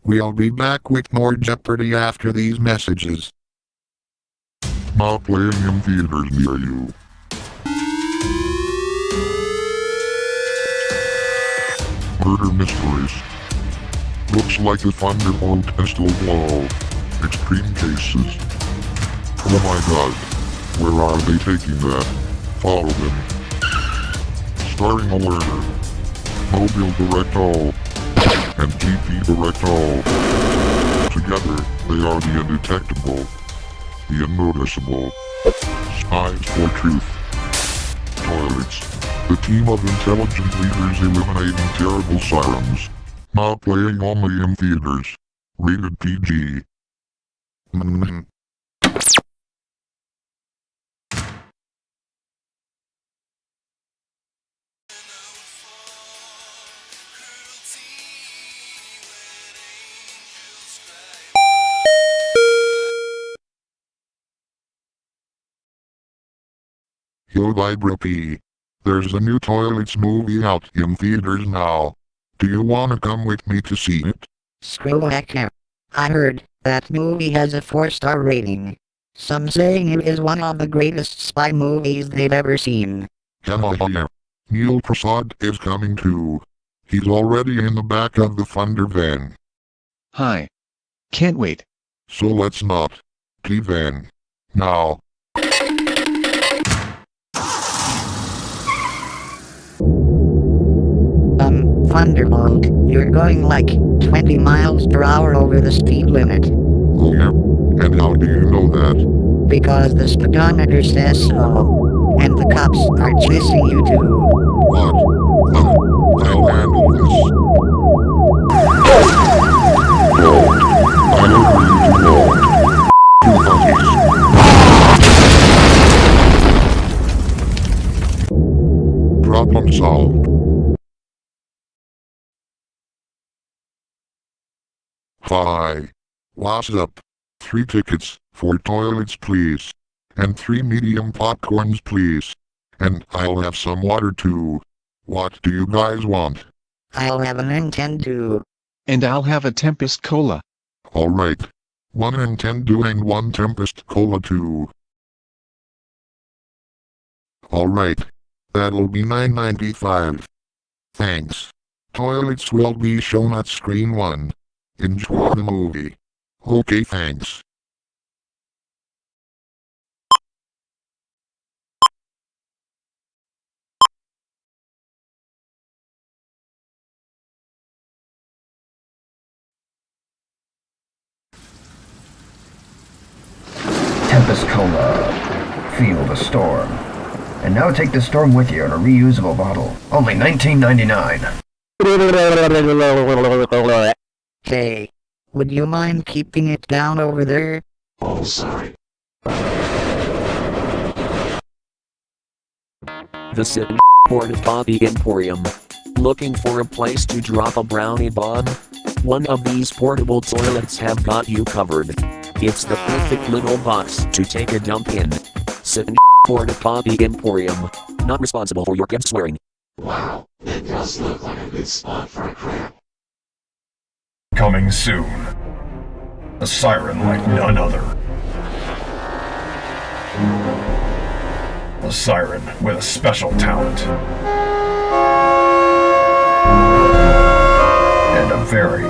We'll be back with more Jeopardy after these messages. Now playing in theaters near you. Murder mysteries. Looks like a thunderbolt has will blow. Extreme cases. Oh my god. Where are they taking that? Follow them. Starring Alerter, Mobile Directo, and GP Directo. Together, they are the undetectable, the unnoticeable, spies for truth. Toilets. The team of intelligent leaders eliminating terrible sirens. Now playing only in theaters. Rated PG. Yo Vibra P. There's a new Toilets movie out in theaters now. Do you wanna come with me to see it? Screw heck no. I heard that movie has a 4-star rating. Some saying it is one of the greatest spy movies they've ever seen. Yeah. Neil Prasad is coming too. He's already in the back of the Thunder van. Hi. Can't wait. So let's not. T-van. Now. Thunderbolt, you're going like 20 miles per hour over the speed limit. Oh yeah? And how do you know that? Because the speedometer says so. And the cops are chasing you too. What? I'll handle this. I order you to walk. Two huggies. Problem solved. Hi. What's up? 3 tickets, 4 toilets please. And 3 medium popcorns please. And I'll have some water too. What do you guys want? I'll have an Nintendo. And I'll have a Tempest Cola. Alright. 1 Nintendo and 1 Tempest Cola too. Alright. That'll be $9.95. Thanks. Toilets will be shown at screen 1. Enjoy the movie. Okay, thanks. Tempest Cola. Feel the storm. And now take the storm with you in a reusable bottle. Only $19.99. Hey. Would you mind keeping it down over there? Oh, sorry. The Siren Porta Potty Emporium. Looking for a place to drop a brownie bomb? One of these portable toilets have got you covered. It's the perfect little box to take a dump in. Siren Porta Potty Emporium. Not responsible for your kids swearing. Wow, it does look like a good spot for a crap. Coming soon. A siren like none other. A siren with a special talent. And a very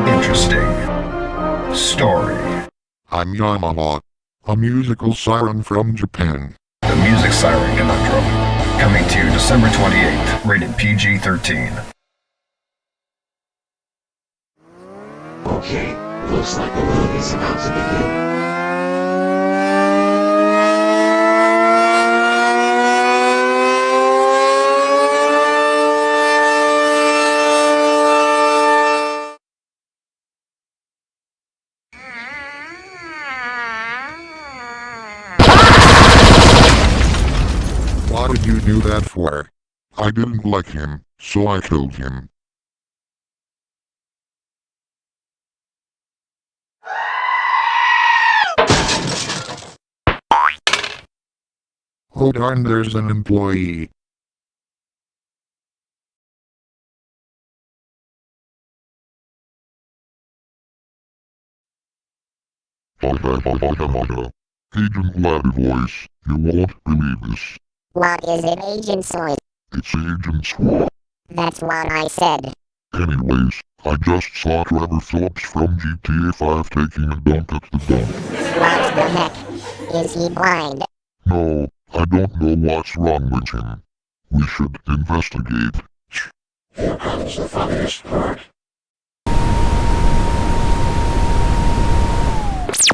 interesting story. I'm Yamaha. A musical siren from Japan. The Music Siren Conundrum. Coming to December 28th. Rated PG-13. Okay, looks like the movie's about to begin. What did you do that for? I didn't like him, so I killed him. Oh darn, there's an employee. Agent Laddie voice, you won't believe this. What is it, Agent Soy? It's Agent SWAT. That's what I said. Anyways, I just saw Trevor Phillips from GTA 5 taking a dump at the dump. What the heck? Is he blind? No, I don't know what's wrong with him. We should investigate. Here comes the funniest part.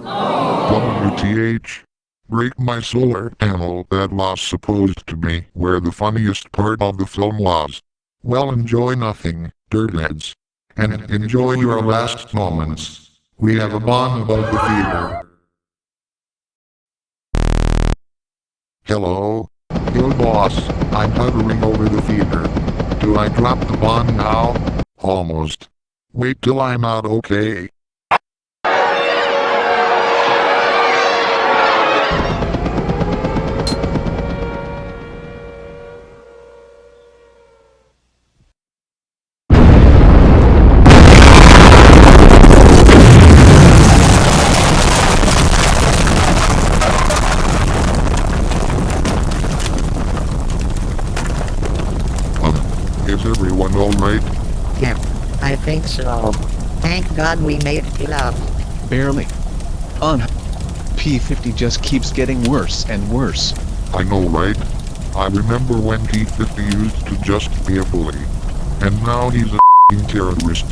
WTH. Break my solar panel, that was supposed to be where the funniest part of the film was. Well, enjoy nothing, dirtheads. And enjoy your last moments. We have a bomb above the theater. Hello? Yo boss, I'm hovering over the theater. Do I drop the bomb now? Almost. Wait till I'm out, okay? Is everyone alright? Yep, I think so. Thank God we made it out. Barely. P50 just keeps getting worse and worse. I know, right? I remember when T50 used to just be a bully. And now he's a f***ing terrorist.